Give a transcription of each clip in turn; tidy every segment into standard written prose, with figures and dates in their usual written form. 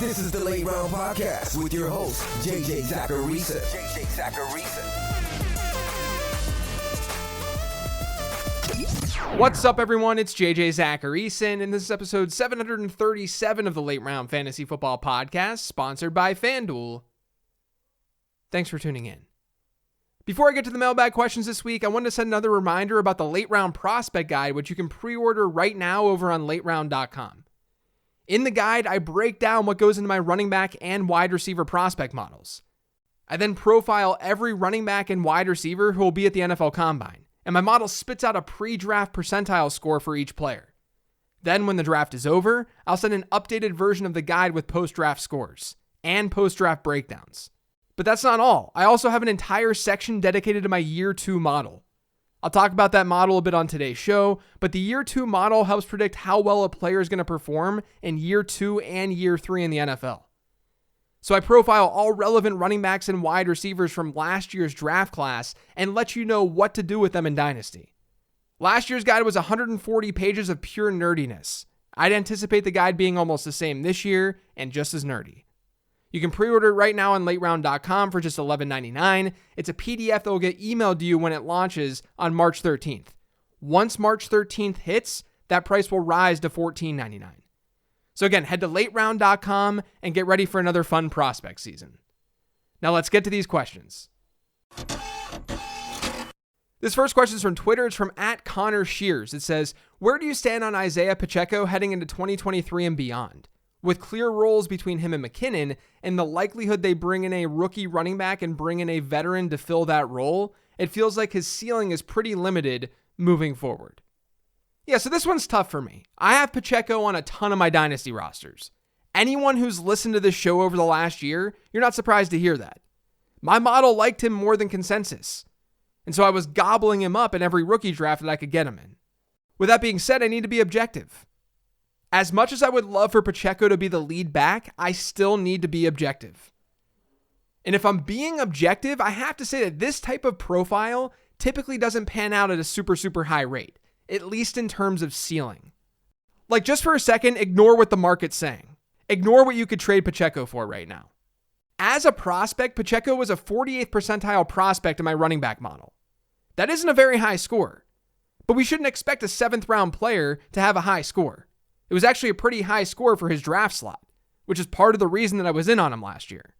This is the Late Round Podcast with your host, JJ Zacharisa. What's up, everyone? It's JJ Zacharisa, and this is episode 737 of the Late Round Fantasy Football Podcast, sponsored by FanDuel. Thanks for tuning in. Before I get to the mailbag questions this week, I wanted to send another reminder about the Late Round Prospect Guide, which you can pre-order right now over on lateround.com. In the guide, I break down what goes into my running back and wide receiver prospect models. I then profile every running back and wide receiver who will be at the NFL Combine, and my model spits out a pre-draft percentile score for each player. Then when the draft is over, I'll send an updated version of the guide with post-draft scores and post-draft breakdowns. But that's not all. I also have an entire section dedicated to my year 2 model. I'll talk about that model a bit on today's show, but the year 2 model helps predict how well a player is going to perform in year 2 and year 3 in the NFL. So I profile all relevant running backs and wide receivers from last year's draft class and let you know what to do with them in Dynasty. Last year's guide was 140 pages of pure nerdiness. I'd anticipate the guide being almost the same this year and just as nerdy. You can pre-order it right now on lateround.com for just $11.99. It's a PDF that will get emailed to you when it launches on March 13th. Once March 13th hits, that price will rise to $14.99. So again, head to lateround.com and get ready for another fun prospect season. Now let's get to these questions. This first question is from Twitter. It's from @ConnorShears. It says, where do you stand on Isiah Pacheco heading into 2023 and beyond? With clear roles between him and McKinnon and the likelihood they bring in a rookie running back and bring in a veteran to fill that role, it feels like his ceiling is pretty limited moving forward. Yeah, so this one's tough for me. I have Pacheco on a ton of my Dynasty rosters. Anyone who's listened to this show over the last year, you're not surprised to hear that. My model liked him more than consensus, and so I was gobbling him up in every rookie draft that I could get him in. With that being said, I need to be objective. As much as I would love for Pacheco to be the lead back, I still need to be objective. And if I'm being objective, I have to say that this type of profile typically doesn't pan out at a super high rate, at least in terms of ceiling. Like, just for a second, ignore what the market's saying. Ignore what you could trade Pacheco for right now. As a prospect, Pacheco was a 48th percentile prospect in my running back model. That isn't a very high score, but we shouldn't expect a 7th round player to have a high score. It was actually a pretty high score for his draft slot, which is part of the reason that I was in on him last year.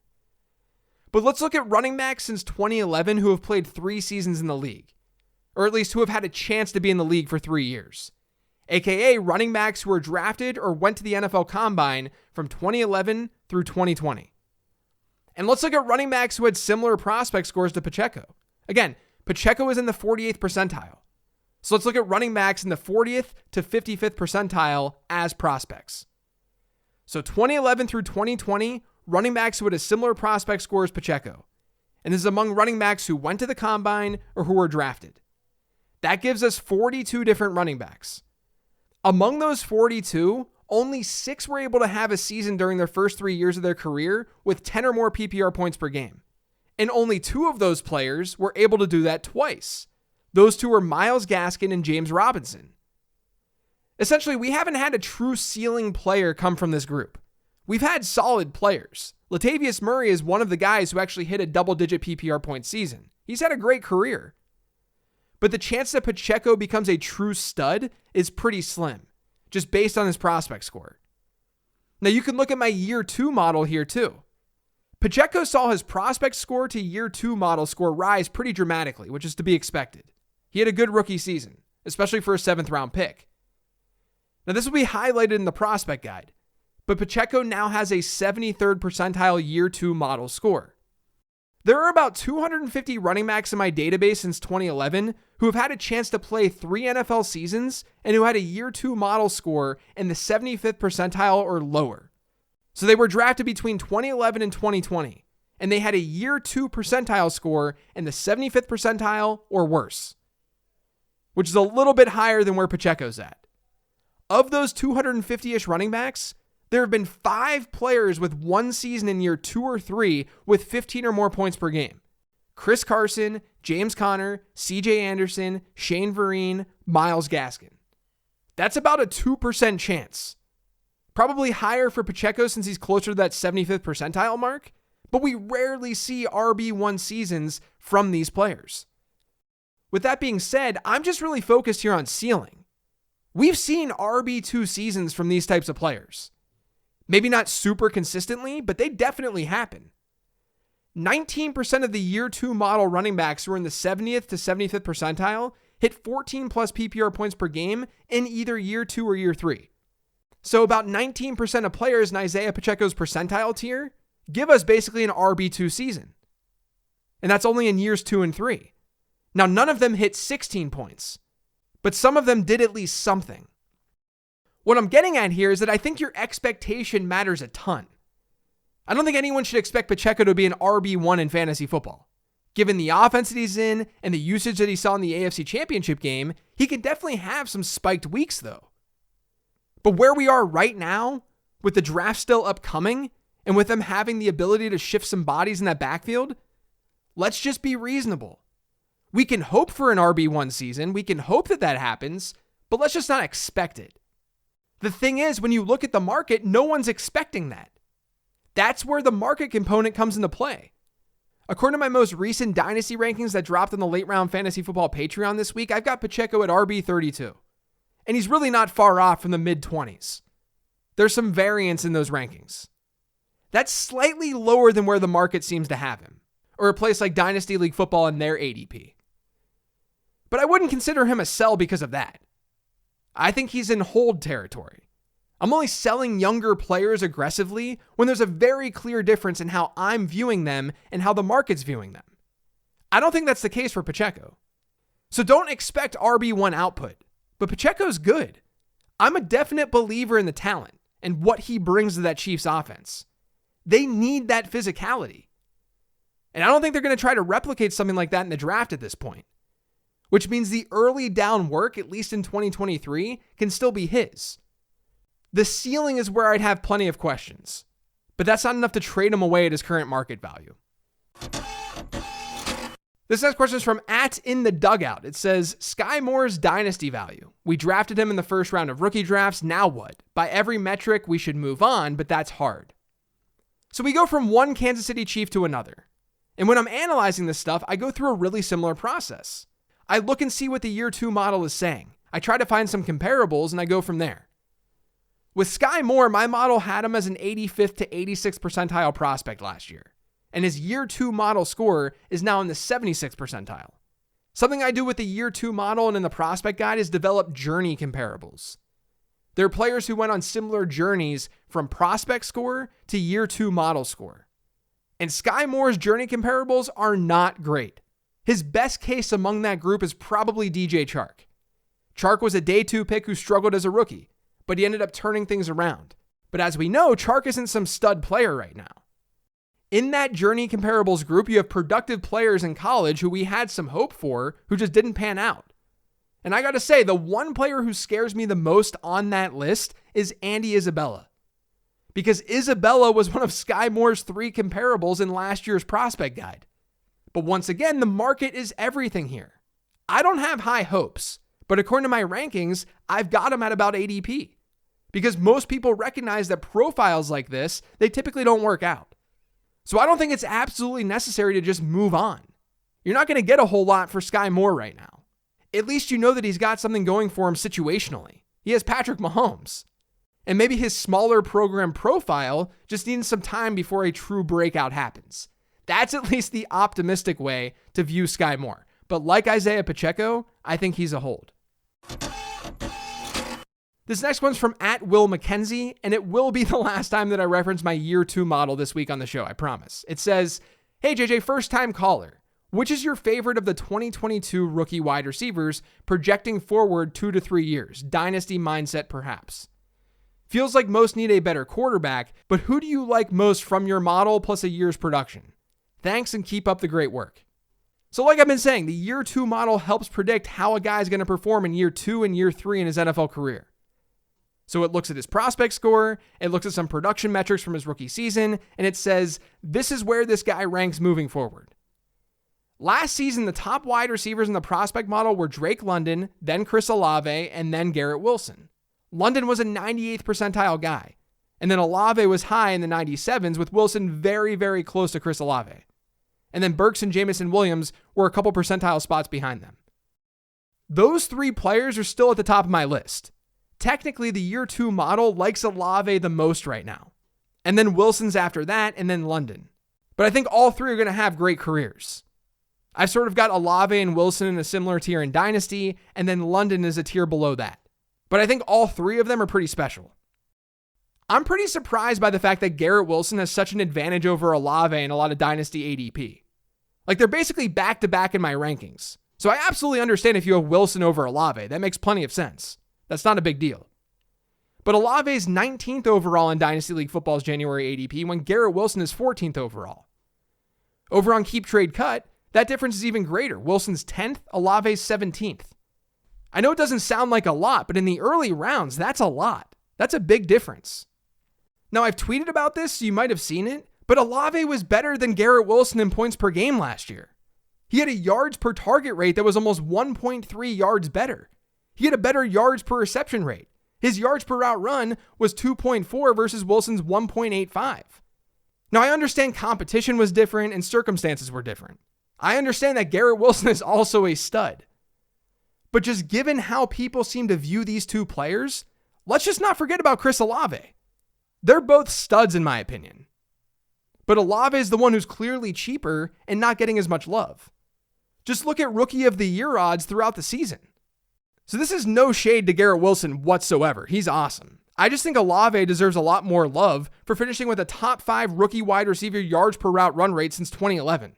But let's look at running backs since 2011 who have played 3 seasons in the league, or at least who have had a chance to be in the league for 3 years, aka running backs who were drafted or went to the NFL Combine from 2011 through 2020. And let's look at running backs who had similar prospect scores to Pacheco. Again, Pacheco is in the 48th percentile. So let's look at running backs in the 40th to 55th percentile as prospects. So 2011 through 2020, running backs who had a similar prospect score as Pacheco. And this is among running backs who went to the Combine or who were drafted. That gives us 42 different running backs. Among those 42, only 6 were able to have a season during their first 3 years of their career with 10 or more PPR points per game. And only 2 of those players were able to do that twice. Those 2 were Myles Gaskin and James Robinson. Essentially, we haven't had a true ceiling player come from this group. We've had solid players. Latavius Murray is one of the guys who actually hit a double-digit PPR point season. He's had a great career. But the chance that Pacheco becomes a true stud is pretty slim, just based on his prospect score. Now, you can look at my year 2 model here too. Pacheco saw his prospect score to year 2 model score rise pretty dramatically, which is to be expected. He had a good rookie season, especially for a 7th round pick. Now, this will be highlighted in the prospect guide, but Pacheco now has a 73rd percentile year 2 model score. There are about 250 running backs in my database since 2011 who have had a chance to play 3 NFL seasons and who had a year 2 model score in the 75th percentile or lower. So they were drafted between 2011 and 2020, and they had a year 2 percentile score in the 75th percentile or worse, which is a little bit higher than where Pacheco's at. Of those 250-ish running backs, there have been 5 players with 1 season in year 2 or 3 with 15 or more points per game. Chris Carson, James Conner, CJ Anderson, Shane Vereen, Myles Gaskin. That's about a 2% chance. Probably higher for Pacheco since he's closer to that 75th percentile mark, but we rarely see RB1 seasons from these players. With that being said, I'm just really focused here on ceiling. We've seen RB2 seasons from these types of players. Maybe not super consistently, but they definitely happen. 19% of the year 2 model running backs who are in the 70th to 75th percentile hit 14 plus PPR points per game in either year 2 or year 3. So about 19% of players in Isiah Pacheco's percentile tier give us basically an RB2 season. And that's only in years 2 and 3. Now, none of them hit 16 points, but some of them did at least something. What I'm getting at here is that I think your expectation matters a ton. I don't think anyone should expect Pacheco to be an RB1 in fantasy football. Given the offense that he's in and the usage that he saw in the AFC Championship game, he can definitely have some spiked weeks though. But where we are right now, with the draft still upcoming, and with them having the ability to shift some bodies in that backfield, let's just be reasonable. We can hope for an RB1 season, we can hope that happens, but let's just not expect it. The thing is, when you look at the market, no one's expecting that. That's where the market component comes into play. According to my most recent dynasty rankings that dropped on the late round fantasy football Patreon this week, I've got Pacheco at RB32. And he's really not far off from the mid-20s. There's some variance in those rankings. That's slightly lower than where the market seems to have him, or a place like Dynasty League Football and their ADP. But I wouldn't consider him a sell because of that. I think he's in hold territory. I'm only selling younger players aggressively when there's a very clear difference in how I'm viewing them and how the market's viewing them. I don't think that's the case for Pacheco. So don't expect RB1 output, but Pacheco's good. I'm a definite believer in the talent and what he brings to that Chiefs offense. They need that physicality. And I don't think they're going to try to replicate something like that in the draft at this point, which means the early down work, at least in 2023, can still be his. The ceiling is where I'd have plenty of questions, but that's not enough to trade him away at his current market value. This next question is from @InTheDugout. It says, Skyy Moore's dynasty value. We drafted him in the first round of rookie drafts. Now what? By every metric, we should move on, but that's hard. So we go from one Kansas City Chief to another. And when I'm analyzing this stuff, I go through a really similar process. I look and see what the year 2 model is saying. I try to find some comparables and I go from there. With Skyy Moore, my model had him as an 85th to 86th percentile prospect last year, and his year 2 model score is now in the 76th percentile. Something I do with the year 2 model and in the prospect guide is develop journey comparables. There are players who went on similar journeys from prospect score to year 2 model score. And Skyy Moore's journey comparables are not great. His best case among that group is probably DJ Chark. Chark was a day 2 pick who struggled as a rookie, but he ended up turning things around. But as we know, Chark isn't some stud player right now. In that journey comparables group, you have productive players in college who we had some hope for who just didn't pan out. And I gotta say, the one player who scares me the most on that list is Andy Isabella. Because Isabella was one of Skyy Moore's 3 comparables in last year's prospect guide. But once again, the market is everything here. I don't have high hopes, but according to my rankings, I've got him at about ADP. Because most people recognize that profiles like this, they typically don't work out. So I don't think it's absolutely necessary to just move on. You're not going to get a whole lot for Skyy Moore right now. At least you know that he's got something going for him situationally. He has Patrick Mahomes. And maybe his smaller program profile just needs some time before a true breakout happens. That's at least the optimistic way to view Skyy Moore. But like Isiah Pacheco, I think he's a hold. This next one's from @WillMcKenzie, and it will be the last time that I reference my year 2 model this week on the show, I promise. It says, hey JJ, first time caller. Which is your favorite of the 2022 rookie wide receivers projecting forward 2 to 3 years? Dynasty mindset, perhaps. Feels like most need a better quarterback, but who do you like most from your model plus a year's production? Thanks and keep up the great work. So like I've been saying, the year 2 model helps predict how a guy's going to perform in year 2 and year 3 in his NFL career. So it looks at his prospect score, it looks at some production metrics from his rookie season, and it says, this is where this guy ranks moving forward. Last season, the top wide receivers in the prospect model were Drake London, then Chris Olave, and then Garrett Wilson. London was a 98th percentile guy. And then Olave was high in the 97s with Wilson very, very close to Chris Olave. And then Burks and Jamison Williams were a couple percentile spots behind them. Those three players are still at the top of my list. Technically, the year 2 model likes Olave the most right now. And then Wilson's after that, and then London. But I think all three are going to have great careers. I've sort of got Olave and Wilson in a similar tier in Dynasty, and then London is a tier below that. But I think all three of them are pretty special. I'm pretty surprised by the fact that Garrett Wilson has such an advantage over Olave in a lot of Dynasty ADP. Like, they're basically back-to-back in my rankings. So I absolutely understand if you have Wilson over Olave. That makes plenty of sense. That's not a big deal. But Olave's 19th overall in Dynasty League Football's January ADP when Garrett Wilson is 14th overall. Over on Keep Trade Cut, that difference is even greater. Wilson's 10th, Olave's 17th. I know it doesn't sound like a lot, but in the early rounds, that's a lot. That's a big difference. Now, I've tweeted about this, so you might have seen it, but Olave was better than Garrett Wilson in points per game last year. He had a yards per target rate that was almost 1.3 yards better. He had a better yards per reception rate. His yards per route run was 2.4 versus Wilson's 1.85. Now, I understand competition was different and circumstances were different. I understand that Garrett Wilson is also a stud. But just given how people seem to view these two players, let's just not forget about Chris Olave. They're both studs in my opinion. But Olave is the one who's clearly cheaper and not getting as much love. Just look at Rookie of the Year odds throughout the season. So this is no shade to Garrett Wilson whatsoever. He's awesome. I just think Olave deserves a lot more love for finishing with a top 5 rookie wide receiver yards per route run rate since 2011.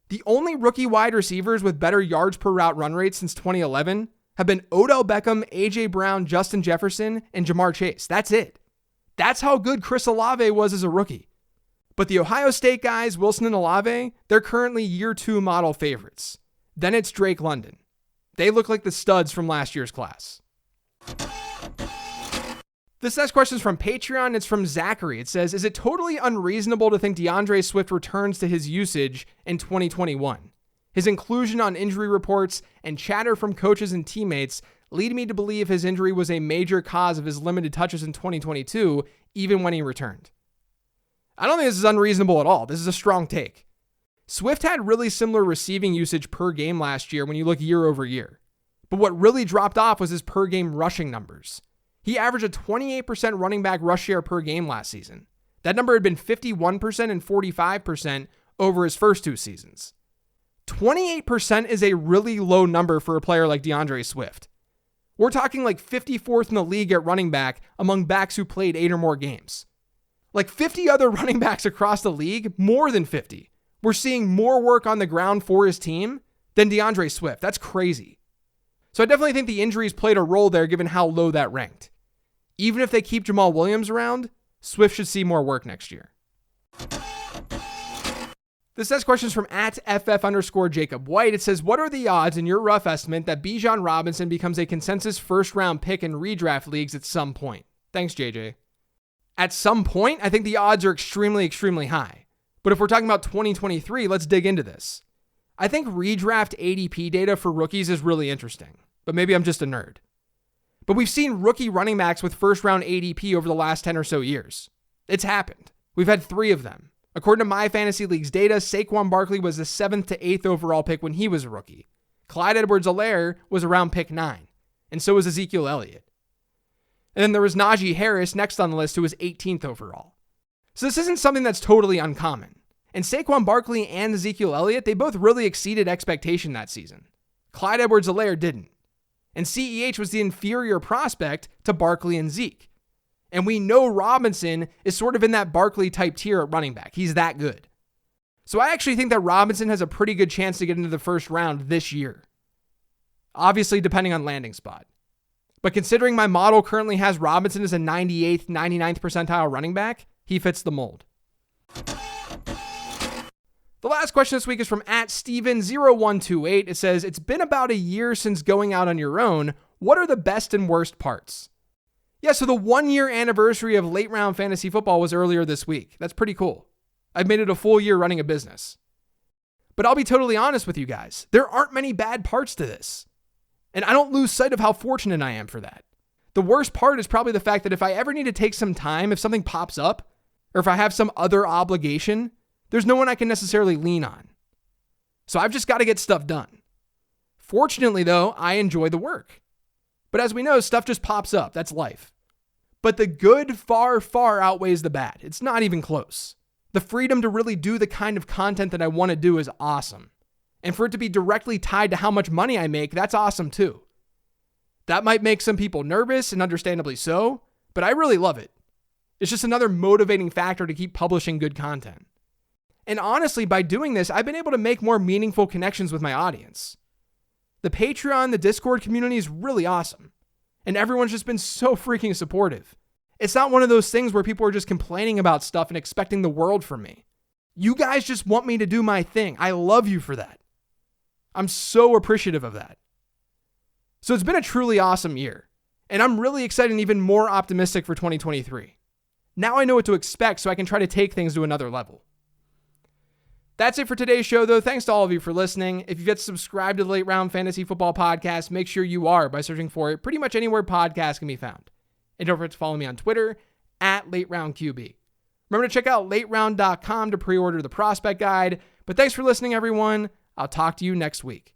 The only rookie wide receivers with better yards per route run rate since 2011 have been Odell Beckham, AJ Brown, Justin Jefferson, and Jamar Chase. That's it. That's how good Chris Olave was as a rookie. But the Ohio State guys, Wilson and Olave, they're currently year 2 model favorites. Then it's Drake London. They look like the studs from last year's class. This next question is from Patreon. It's from Zachary. It says, is it totally unreasonable to think DeAndre Swift returns to his usage in 2021? His inclusion on injury reports and chatter from coaches and teammates lead me to believe his injury was a major cause of his limited touches in 2022, even when he returned. I don't think this is unreasonable at all. This is a strong take. Swift had really similar receiving usage per game last year when you look year over year. But what really dropped off was his per game rushing numbers. He averaged a 28% running back rush share per game last season. That number had been 51% and 45% over his first 2 seasons. 28% is a really low number for a player like DeAndre Swift. We're talking like 54th in the league at running back among backs who played 8 or more games. Like 50 other running backs across the league, more than 50. We're seeing more work on the ground for his team than DeAndre Swift. That's crazy. So I definitely think the injuries played a role there given how low that ranked. Even if they keep Jamal Williams around, Swift should see more work next year. This next question is from @FF_Jacob White. It says, what are the odds in your rough estimate that Bijan Robinson becomes a consensus first round pick in redraft leagues at some point? Thanks, JJ. At some point, I think the odds are extremely, extremely high. But if we're talking about 2023, let's dig into this. I think redraft ADP data for rookies is really interesting, but maybe I'm just a nerd. But we've seen rookie running backs with first round ADP over the last 10 or so years. It's happened. We've had 3 of them. According to My Fantasy League's data, Saquon Barkley was the 7th to 8th overall pick when he was a rookie. Clyde Edwards-Helaire was around pick 9, and so was Ezekiel Elliott. And then there was Najee Harris next on the list, who was 18th overall. So this isn't something that's totally uncommon. And Saquon Barkley and Ezekiel Elliott, they both really exceeded expectation that season. Clyde Edwards-Helaire didn't. And CEH was the inferior prospect to Barkley and Zeke. And we know Robinson is sort of in that Barkley type tier at running back. He's that good. So I actually think that Robinson has a pretty good chance to get into the first round this year. Obviously, depending on landing spot. But considering my model currently has Robinson as a 98th, 99th percentile running back, he fits the mold. The last question this week is from @Steven0128. It says, it's been about a year since going out on your own. What are the best and worst parts? Yeah, so the 1-year anniversary of late round fantasy football was earlier this week. That's pretty cool. I've made it a full year running a business. But I'll be totally honest with you guys. There aren't many bad parts to this. And I don't lose sight of how fortunate I am for that. The worst part is probably the fact that if I ever need to take some time, if something pops up, or if I have some other obligation, there's no one I can necessarily lean on. So I've just got to get stuff done. Fortunately, though, I enjoy the work. But as we know, stuff just pops up. That's life. But the good far, far outweighs the bad. It's not even close. The freedom to really do the kind of content that I want to do is awesome. And for it to be directly tied to how much money I make, that's awesome too. That might make some people nervous, and understandably so, but I really love it. It's just another motivating factor to keep publishing good content. And honestly, by doing this, I've been able to make more meaningful connections with my audience. The Patreon, the Discord community is really awesome. And everyone's just been so freaking supportive. It's not one of those things where people are just complaining about stuff and expecting the world from me. You guys just want me to do my thing. I love you for that. I'm so appreciative of that. So it's been a truly awesome year. And I'm really excited and even more optimistic for 2023. Now I know what to expect, so I can try to take things to another level. That's it for today's show, though. Thanks to all of you for listening. If you've yet to subscribe to the Late Round Fantasy Football Podcast, make sure you are by searching for it pretty much anywhere podcasts can be found. And don't forget to follow me on Twitter @LateRoundQB. Remember to check out lateround.com to pre-order the prospect guide. But thanks for listening, everyone. I'll talk to you next week.